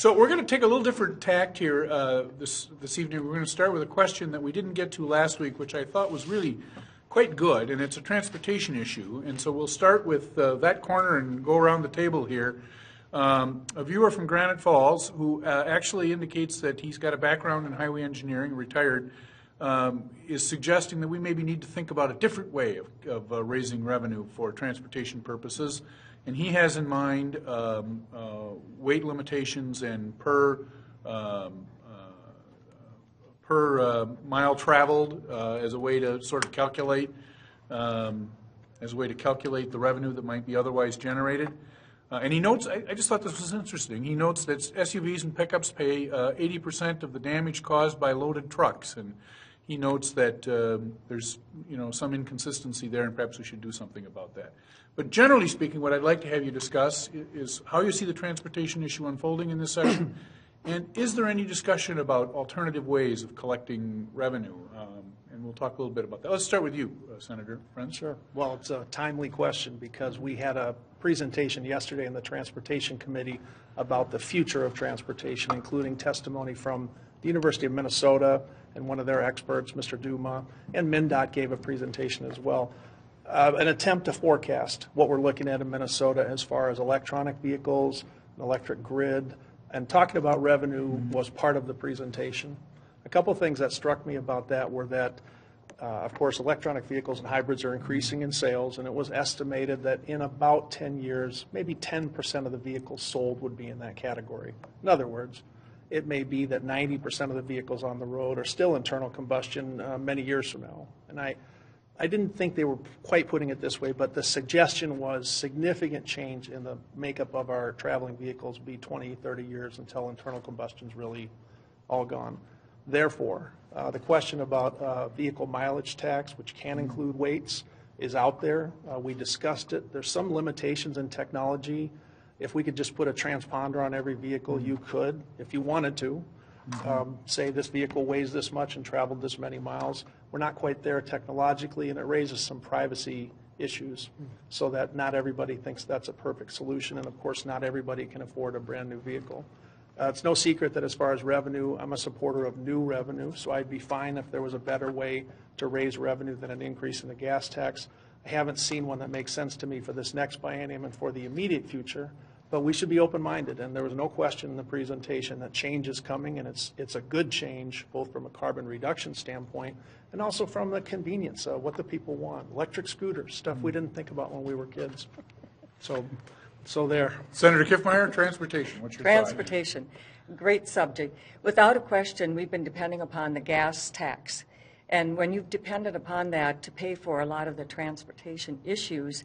So we're going to take a little different tact here this evening. We're going to start with a question that we didn't get to last week, which I thought was really quite good, and it's a transportation issue. And so we'll start with that corner and go around the table here. A viewer from Granite Falls who actually indicates that he's got a background in highway engineering, retired, is suggesting that we maybe need to think about a different way of raising revenue for transportation purposes. And he has in mind weight limitations and per mile traveled as a way to sort of calculate the revenue that might be otherwise generated. And he notes, I just thought this was interesting. He notes that SUVs and pickups pay 80% of the damage caused by loaded trucks, and he notes that there's some inconsistency there, and perhaps we should do something about that. But generally speaking, what I'd like to have you discuss is how you see the transportation issue unfolding in this session, and is there any discussion about alternative ways of collecting revenue? And we'll talk a little bit about that. Let's start with you, Senator Frenz. Sure. Well, it's a timely question because we had a presentation yesterday in the Transportation Committee about the future of transportation, including testimony from the University of Minnesota and one of their experts, Mr. Duma, and MnDOT gave a presentation as well. An attempt to forecast what we're looking at in Minnesota as far as electronic vehicles, an electric grid, and talking about revenue was part of the presentation. A couple of things that struck me about that were that, of course, electronic vehicles and hybrids are increasing in sales, and it was estimated that in about 10 years, maybe 10% of the vehicles sold would be in that category. In other words, it may be that 90% of the vehicles on the road are still internal combustion many years from now. And I didn't think they were quite putting it this way, but the suggestion was significant change in the makeup of our traveling vehicles be 20, 30 years until internal combustion's really all gone. Therefore, the question about vehicle mileage tax, which can include weights, is out there. We discussed it. There's some limitations in technology. If we could just put a transponder on every vehicle, you could, if you wanted to. Say this vehicle weighs this much and traveled this many miles. We're not quite there technologically, and it raises some privacy issues so that not everybody thinks that's a perfect solution, and of course not everybody can afford a brand new vehicle. It's no secret that as far as revenue, I'm a supporter of new revenue, so I'd be fine if there was a better way to raise revenue than an increase in the gas tax. I haven't seen one that makes sense to me for this next biennium and for the immediate future. But we should be open-minded, and there was no question in the presentation that change is coming, and it's a good change, both from a carbon reduction standpoint and also from the convenience of what the people want. Electric scooters, stuff we didn't think about when we were kids. So there. Senator Kiffmeyer, transportation. What's your Transportation, great subject. Without a question, we've been depending upon the gas tax. And when you've depended upon that to pay for a lot of the transportation issues,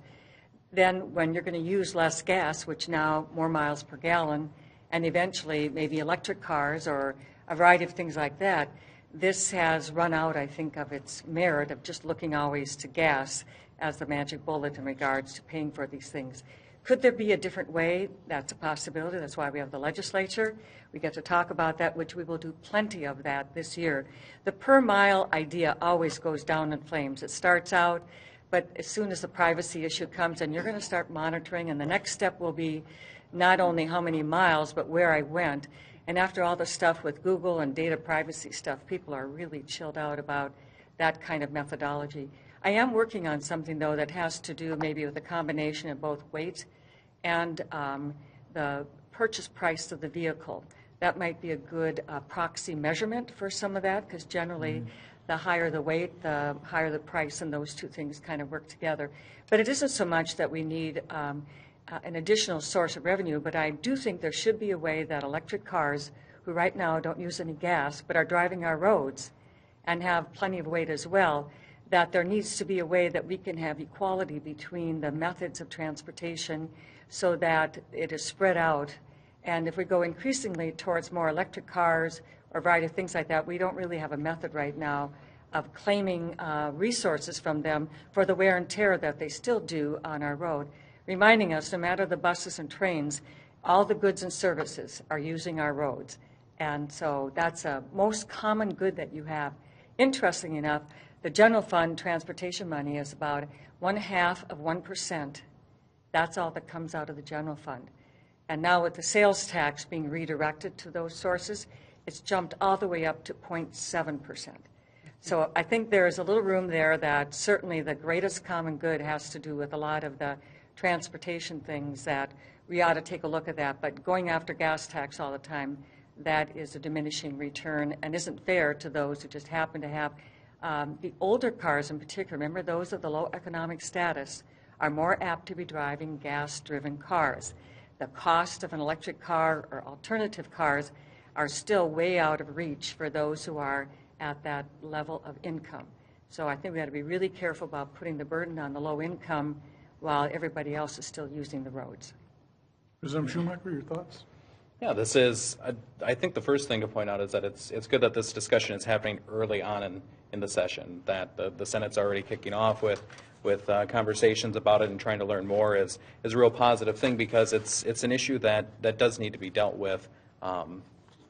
then when you're going to use less gas, which now more miles per gallon, and eventually maybe electric cars or a variety of things like that, this has run out, I think, of its merit of just looking always to gas as the magic bullet in regards to paying for these things. Could there be a different way? That's a possibility. That's why we have the legislature. We get to talk about that, which we will do plenty of that this year. The per mile idea always goes down in flames. It starts out, but as soon as the privacy issue comes in, you're going to start monitoring, and the next step will be not only how many miles, but where I went. And after all the stuff with Google and data privacy stuff, people are really chilled out about that kind of methodology. I am working on something, though, that has to do maybe with a combination of both weight and the purchase price of the vehicle. That might be a good proxy measurement for some of that, because generally the higher the weight, the higher the price, and those two things kind of work together. But it isn't so much that we need an additional source of revenue, but I do think there should be a way that electric cars, who right now don't use any gas, but are driving our roads and have plenty of weight as well, that there needs to be a way that we can have equality between the methods of transportation so that it is spread out. And if we go increasingly towards more electric cars or a variety of things like that, we don't really have a method right now of claiming resources from them for the wear and tear that they still do on our road, reminding us no matter the buses and trains, all the goods and services are using our roads. And so that's a most common good that you have. Interesting enough, the general fund transportation money is about 1/2 of 1%. That's all that comes out of the general fund. And now with the sales tax being redirected to those sources, it's jumped all the way up to 0.7%. So I think there is a little room there that certainly the greatest common good has to do with a lot of the transportation things that we ought to take a look at that. But going after gas tax all the time, that is a diminishing return and isn't fair to those who just happen to have the older cars in particular. Remember, those of the low economic status are more apt to be driving gas-driven cars. The cost of an electric car or alternative cars are still way out of reach for those who are at that level of income. So I think we got to be really careful about putting the burden on the low income while everybody else is still using the roads. Representative Schumacher, your thoughts? Yeah, this is, I think the first thing to point out is that it's good that this discussion is happening early on in the session, that the Senate's already kicking off with conversations about it and trying to learn more is a real positive thing, because it's an issue that does need to be dealt with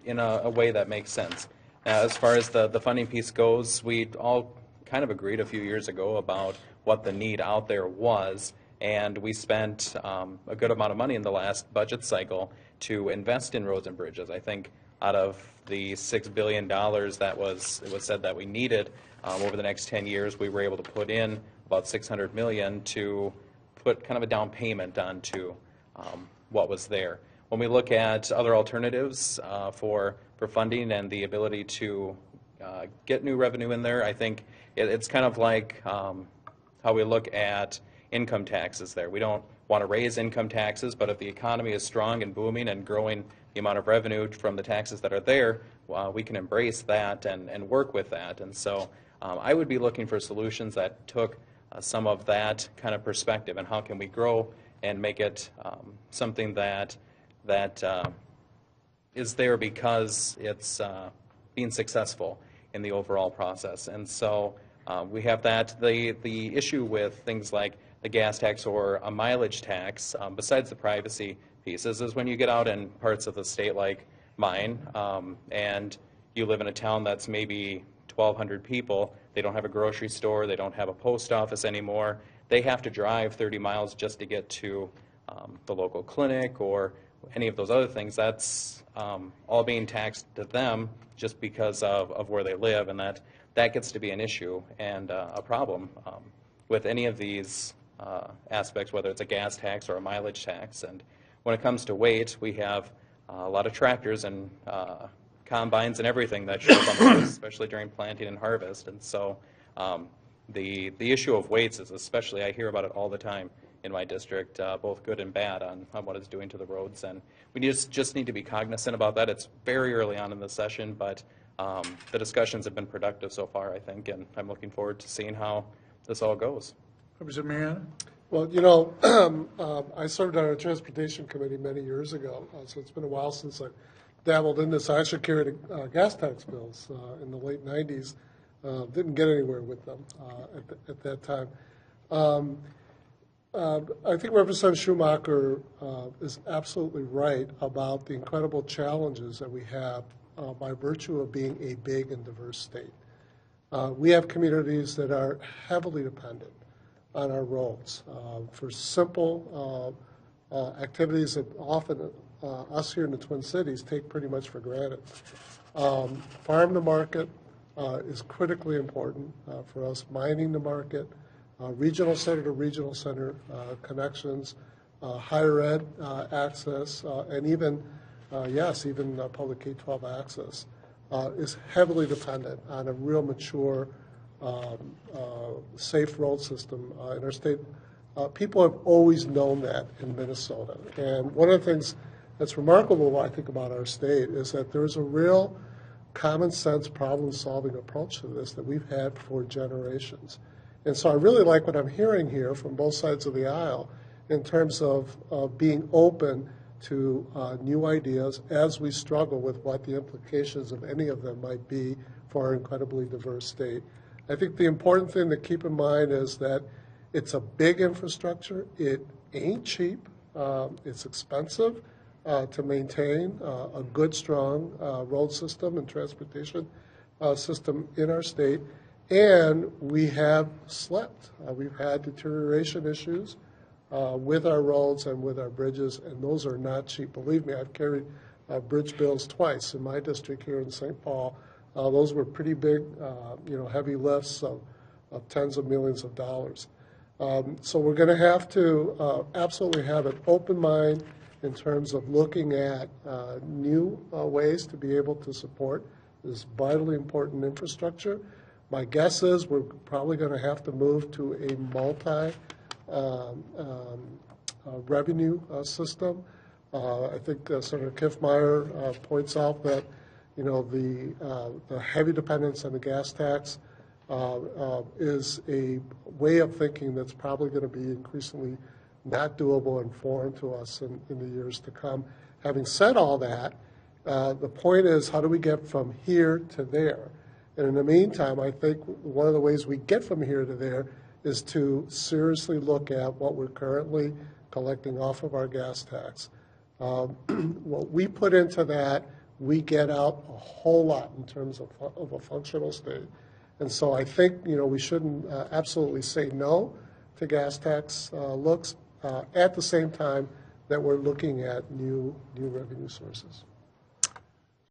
in a way that makes sense. As far as the funding piece goes, we all kind of agreed a few years ago about what the need out there was, and we spent a good amount of money in the last budget cycle to invest in roads and bridges. I think out of the $6 billion that it was said that we needed over the next 10 years, we were able to put in about $600 million to put kind of a down payment onto what was there. When we look at other alternatives for funding and the ability to get new revenue in there, I think it's kind of like how we look at income taxes there. We don't want to raise income taxes, but if the economy is strong and booming and growing the amount of revenue from the taxes that are there, we can embrace that and work with that. And so I would be looking for solutions that took some of that kind of perspective, and how can we grow and make it something that is there because it's being successful in the overall process. And so we have that. The issue with things like the gas tax or a mileage tax, besides the privacy pieces, is when you get out in parts of the state like mine, and you live in a town that's maybe 1,200 people, they don't have a grocery store, they don't have a post office anymore, they have to drive 30 miles just to get to the local clinic or any of those other things. That's all being taxed to them just because of where they live, and that gets to be an issue and a problem with any of these aspects, whether it's a gas tax or a mileage tax. And when it comes to weight, we have a lot of tractors and combines and everything that show up on the roads, especially during planting and harvest. And so the issue of weights is especially, I hear about it all the time in my district, both good and bad, on what it's doing to the roads. And we just need to be cognizant about that. It's very early on in the session, but the discussions have been productive so far, I think, and I'm looking forward to seeing how this all goes. Representative Mariano? Well, you know, I served on a transportation committee many years ago, so it's been a while since I dabbled in this. I actually carried gas tax bills in the late 90s. Didn't get anywhere with them at that time. I think Representative Schumacher is absolutely right about the incredible challenges that we have by virtue of being a big and diverse state. We have communities that are heavily dependent on our roads for simple activities that often us here in the Twin Cities take pretty much for granted. Farm to market is critically important for us. Mining to market, regional center to regional center connections, higher ed access, and even, even public K-12 access is heavily dependent on a real mature, safe road system in our state. People have always known that in Minnesota. And one of the things that's remarkable, I think, about our state is that there's a real common sense problem-solving approach to this that we've had for generations. And so I really like what I'm hearing here from both sides of the aisle in terms of being open to new ideas as we struggle with what the implications of any of them might be for our incredibly diverse state. I think the important thing to keep in mind is that it's a big infrastructure. It ain't cheap. It's expensive to maintain a good, strong road system and transportation system in our state. And we have slept. We've had deterioration issues with our roads and with our bridges, and those are not cheap. Believe me, I've carried bridge bills twice in my district here in St. Paul. Those were pretty big, heavy lifts of tens of millions of dollars. So we're going to have to absolutely have an open mind in terms of looking at new ways to be able to support this vitally important infrastructure. My guess is we're probably going to have to move to a multi-revenue system. I think Senator Kiffmeyer points out that, the heavy dependence on the gas tax is a way of thinking that's probably going to be increasingly not doable and foreign to us in the years to come. Having said all that, the point is, how do we get from here to there? And in the meantime, I think one of the ways we get from here to there is to seriously look at what we're currently collecting off of our gas tax. What we put into that, we get out a whole lot in terms of a functional state. And so I think, we shouldn't absolutely say no to gas tax looks at the same time that we're looking at new revenue sources.